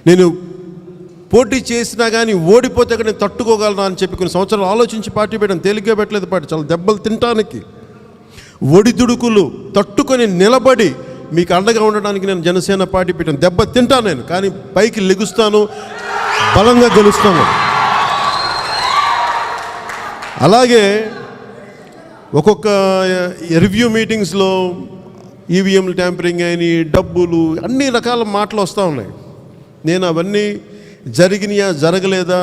నేను పోటీ చేసినా కానీ ఓడిపోతే అక్కడ నేను తట్టుకోగలనా అని చెప్పి కొన్ని సంవత్సరాలు ఆలోచించి పార్టీ పెట్టాను. తేలిగ్గా పెట్టలేదు పార్టీ, చాలా దెబ్బలు తినటానికి ఒడిదుడుకులు తట్టుకొని నిలబడి మీకు అండగా ఉండడానికి నేను జనసేన పార్టీ పెట్టాను. దెబ్బ తింటాను నేను, కానీ పైకి లెగుస్తాను, బలంగా గెలుస్తాను. అలాగే ఒక్కొక్క రివ్యూ మీటింగ్స్లో ఈవీఎంలు ట్యాంపరింగ్ అయిన డబ్బులు అన్ని రకాల మాటలు వస్తూ ఉన్నాయి. నేను అవన్నీ జరిగినాయా జరగలేదా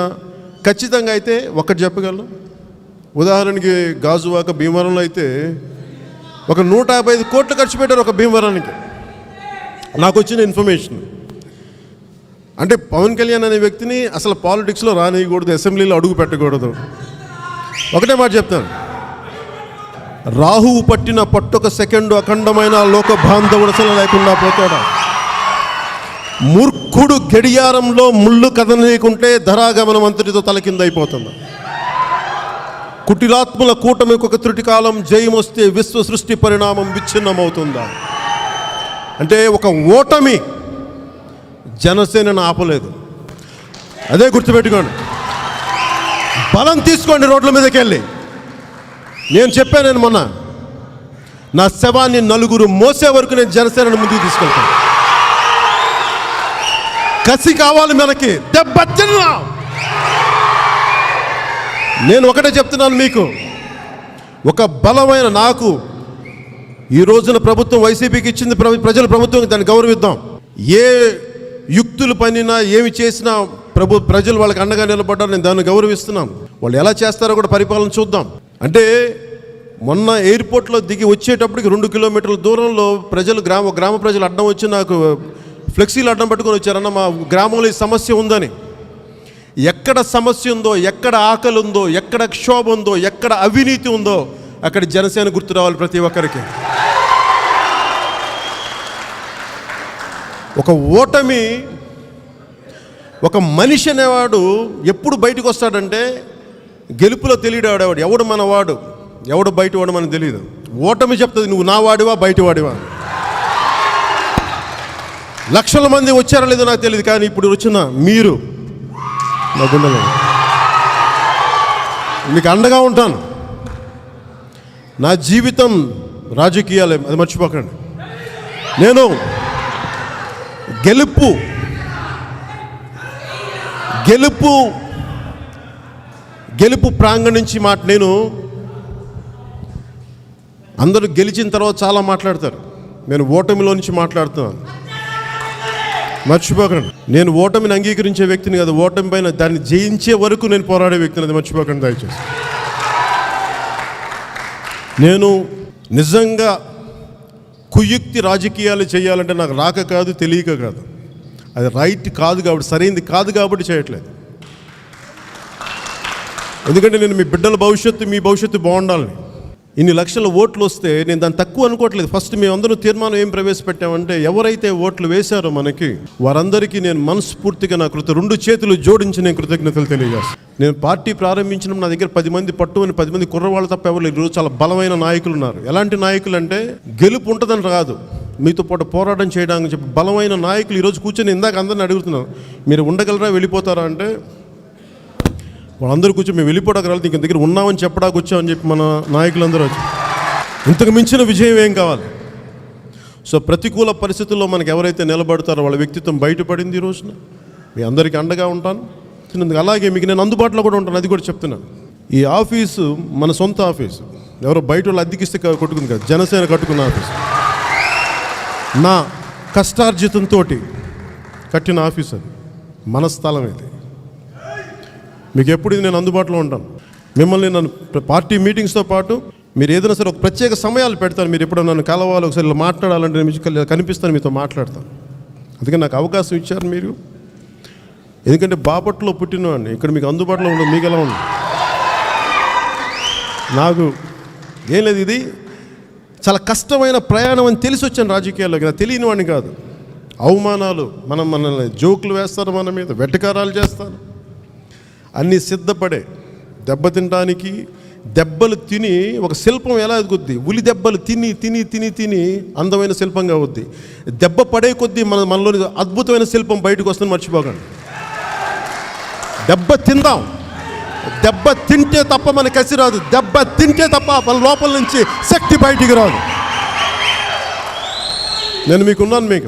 ఖచ్చితంగా అయితే ఒకటి చెప్పగలను. ఉదాహరణకి గాజువాక భీమవరంలో అయితే ఒక 155 కోట్లు ఖర్చు పెట్టారు ఒక భీమవరానికి. నాకు వచ్చిన ఇన్ఫర్మేషన్ అంటే పవన్ కళ్యాణ్ అనే వ్యక్తిని అసలు పాలిటిక్స్లో రానియకూడదు, అసెంబ్లీలో అడుగు పెట్టకూడదు. ఒకటే మాట చెప్తాను, రాహువు పట్టిన పట్టొక సెకండు అఖండమైన లోక బాంధవుడు లేకుండా పోతాడా. మూర్ఖుడు గడియారంలో ముళ్ళు కదనీయకుంటే ధరాగమనం అంతటితో తలకిందైపోతుంది. కుటిలాత్ముల కూటమికి ఒక త్రుటి కాలం జయం వస్తే విశ్వ సృష్టి పరిణామం విచ్ఛిన్నమవుతుందా. అంటే ఒక ఓటమి జనసేనను ఆపలేదు. అదే గుర్తుపెట్టుకోండి. బలం తీసుకోండి రోడ్ల మీదకి వెళ్ళి. నేను చెప్పాను, మొన్న నా శవాన్ని నలుగురు మోసే వరకు నేను జనసేనను ముందుకు తీసుకెళ్తాను. కసి కావాలి మనకి, దెబ్బ తిన్నా. నేను ఒకటే చెప్తున్నాను మీకు, ఒక బలమైన నాకు ఈ రోజున ప్రభుత్వం వైసీపీకి ఇచ్చింది, ప్రజల ప్రభుత్వం, దాన్ని గౌరవిద్దాం. ఏ యుక్తులు పనినా ఏమి చేసినా ప్రజలు వాళ్ళకి అండగా నిలబడ్డారు, నేను దాన్ని గౌరవిస్తున్నాను. వాళ్ళు ఎలా చేస్తారో కూడా పరిపాలన చూద్దాం. అంటే మొన్న ఎయిర్పోర్ట్లో దిగి వచ్చేటప్పటికి 2 కిలోమీటర్ల దూరంలో గ్రామ ప్రజలు అడ్డం వచ్చి నాకు ఫ్లెక్సీలు అడ్డం పట్టుకొని వచ్చారన్న, మా గ్రామంలో ఈ సమస్య ఉందని. ఎక్కడ సమస్య ఉందో, ఎక్కడ ఆకలి ఉందో, ఎక్కడ క్షోభ ఉందో, ఎక్కడ అవినీతి ఉందో అక్కడ జనసేన గుర్తు రావాలి ప్రతి ఒక్కరికి. ఒక ఓటమి, ఒక మనిషి అనేవాడు ఎప్పుడు బయటకు వస్తాడంటే గెలుపులో తెలియడు. ఆడేవాడు ఎవడు మనవాడు, ఎవడు బయటవాడు మనకు తెలియదు. ఓటమి చెప్తుంది నువ్వు నా వాడివా బయటవాడివా. లక్షల మంది వచ్చారో లేదో నాకు తెలియదు, కానీ ఇప్పుడు వచ్చిన మీరు నా గుండెలో మీకు అండగా ఉంటాను. నా జీవితం రాజకీయాలే, అది మర్చిపోకండి. నేను గెలుపు ప్రాంగణం నుంచి నేను అందరూ గెలిచిన తర్వాత చాలా మాట్లాడతారు, నేను ఓటమిలో నుంచి మాట్లాడుతున్నాను. మర్చిపోకండి, నేను ఓటమిని అంగీకరించే వ్యక్తిని కాదు, ఓటమి పైన దాన్ని జయించే వరకు నేను పోరాడే వ్యక్తిని, అది మర్చిపోకండి దయచేసి. నేను నిజంగా కుయుక్తి రాజకీయాలు చేయాలంటే నాకు రాక కాదు, తెలియక కాదు, అది రైట్ కాదు కాబట్టి, సరైనది కాదు కాబట్టి చేయట్లేదు. ఎందుకంటే నేను మీ బిడ్డల భవిష్యత్తు, మీ భవిష్యత్తు బాగుండాలని. ఇన్ని లక్షల ఓట్లు వస్తే నేను దాన్ని తక్కువ అనుకోవట్లేదు. ఫస్ట్ మేమందరూ తీర్మానం ఏం ప్రవేశపెట్టామంటే, ఎవరైతే ఓట్లు వేశారో మనకి వారందరికీ నేను మనస్ఫూర్తిగా నా 2 చేతులు జోడించి నేను కృతజ్ఞతలు తెలియజేస్తాను. నేను పార్టీ ప్రారంభించినప్పుడు నా దగ్గర 10 మంది పట్టుమని 10 మంది కుర్రవాళ్ళు తప్ప ఎవరు ఈరోజు చాలా బలమైన నాయకులు ఉన్నారు. ఎలాంటి నాయకులు అంటే గెలుపు ఉంటుందని కాదు, మీతో పాటు పోరాటం చేయడానికి చెప్పి బలమైన నాయకులు ఈరోజు కూర్చొని ఇందాక అందరిని అడుగుతున్నాను, మీరు ఉండగలరా వెళ్ళిపోతారా అంటే వాళ్ళందరూ కూర్చొని మేము వెళ్ళిపోవడానికి రాలేదు, ఇంక దగ్గర ఉన్నామని చెప్పడానికి వచ్చామని చెప్పి మన నాయకులందరూ వచ్చి. ఇంతకు మించిన విజయం ఏం కావాలి. సో ప్రతికూల పరిస్థితుల్లో మనకు ఎవరైతే నిలబడతారో వాళ్ళ వ్యక్తిత్వం బయటపడింది. ఈ రోజున మీ అందరికీ అండగా ఉంటాను. అలాగే మీకు నేను అందుబాటులో కూడా ఉంటాను, అది కూడా చెప్తున్నాను. ఈ ఆఫీసు మన సొంత ఆఫీసు, ఎవరో బయట వాళ్ళు అద్దెకిస్తే కొట్టుకుంది కాదు, జనసేన కట్టుకున్న ఆఫీసు, నా కష్టార్జితంతో కట్టిన ఆఫీస్, అది మన స్థలం. ఇది మీకు ఎప్పుడు నేను అందుబాటులో ఉంటాను. మిమ్మల్ని నన్ను పార్టీ మీటింగ్స్తో పాటు మీరు ఏదైనా సరే ఒక ప్రత్యేక సమయాలు పెడతాను. మీరు ఎప్పుడో నన్ను కలవాలి, ఒకసారి ఇలా మాట్లాడాలంటే నేను కనిపిస్తాను, మీతో మాట్లాడతాను. అందుకే నాకు అవకాశం ఇచ్చారు మీరు. ఎందుకంటే బాపట్లో పుట్టినవాడిని, ఇక్కడ మీకు అందుబాటులో ఉండదు. మీకు ఎలా ఉంది? నాకు ఏం లేదు, ఇది చాలా కష్టమైన ప్రయాణం అని తెలిసి వచ్చాను రాజకీయాల్లోకి. నాకు తెలియని వాడిని కాదు. అవమానాలు, మనల్ని జోకులు వేస్తారు, మన మీద వెటకారాలు చేస్తారు, అన్నీ సిద్ధపడే దెబ్బతింటానికి, దెబ్బలు తిని ఒక శిల్పం ఎలా ఎదుగుద్ది? ఉలి దెబ్బలు తిని తిని తిని తిని అందమైన శిల్పంగా అవుద్ది. దెబ్బ పడే కొద్దీ మనలోని అద్భుతమైన శిల్పం బయటకు వస్తుంది, మర్చిపోకండి. దెబ్బ తిందాం. దెబ్బ తింటే తప్ప మన కసి రాదు. దెబ్బ తింటే తప్ప మన లోపల నుంచి శక్తి బయటికి రాదు. నేను మీకున్నాను.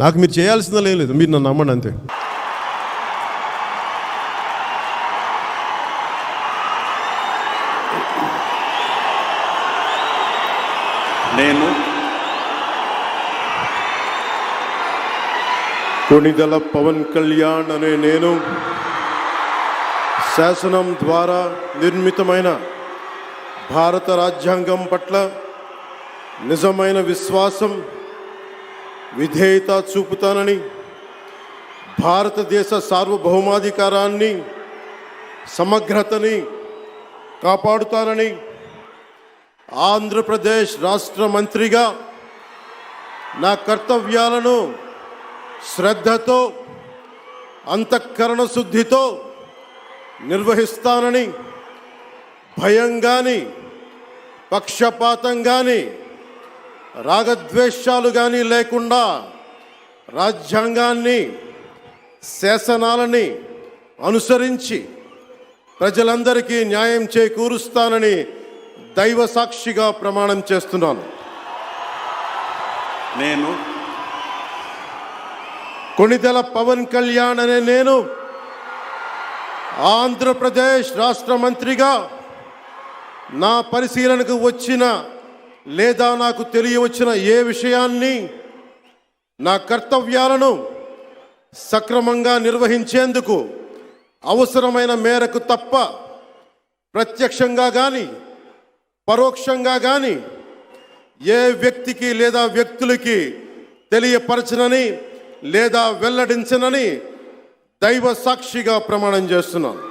నాకు మీరు చేయాల్సిందే లేదు, మీరు నన్ను నమ్మండి అంతే. నేను కొణిదెల పవన్ కళ్యాణ్ అనే నేను శాసనం ద్వారా నిర్మితమైన భారత రాజ్యాంగం పట్ల నిజమైన విశ్వాసం, విధేయత చూపుతానని, భారతదేశ సార్వభౌమాధికారాన్ని, సమగ్రతని కాపాడుతానని, ఆంధ్రప్రదేశ్ రాష్ట్ర మంత్రిగా నా కర్తవ్యాలను శ్రద్ధతో, అంతఃకరణ శుద్ధితో నిర్వహిస్తానని, భయం కానీ, పక్షపాతం కానీ, రాగద్వేషాలు కానీ లేకుండా రాజ్యాంగాన్ని, శాసనాలని అనుసరించి ప్రజలందరికీ న్యాయం చేకూరుస్తానని దైవ సాక్షిగా ప్రమాణం చేస్తున్నాను. నేను కొణిదెల పవన్ కళ్యాణ్ అనే నేను ఆంధ్రప్రదేశ్ రాష్ట్ర మంత్రిగా నా పరిశీలనకు వచ్చిన లేదా నాకు తెలియవచ్చిన ఏ విషయాన్ని, నా కర్తవ్యాలను సక్రమంగా నిర్వహించేందుకు అవసరమైన మేరకు తప్ప ప్రత్యక్షంగా కానీ పరోక్షంగా కానీ ఏ వ్యక్తికి లేదా వ్యక్తులకి తెలియపరచనని లేదా వెల్లడించనని దైవ సాక్షిగా ప్రమాణం చేస్తున్నాను.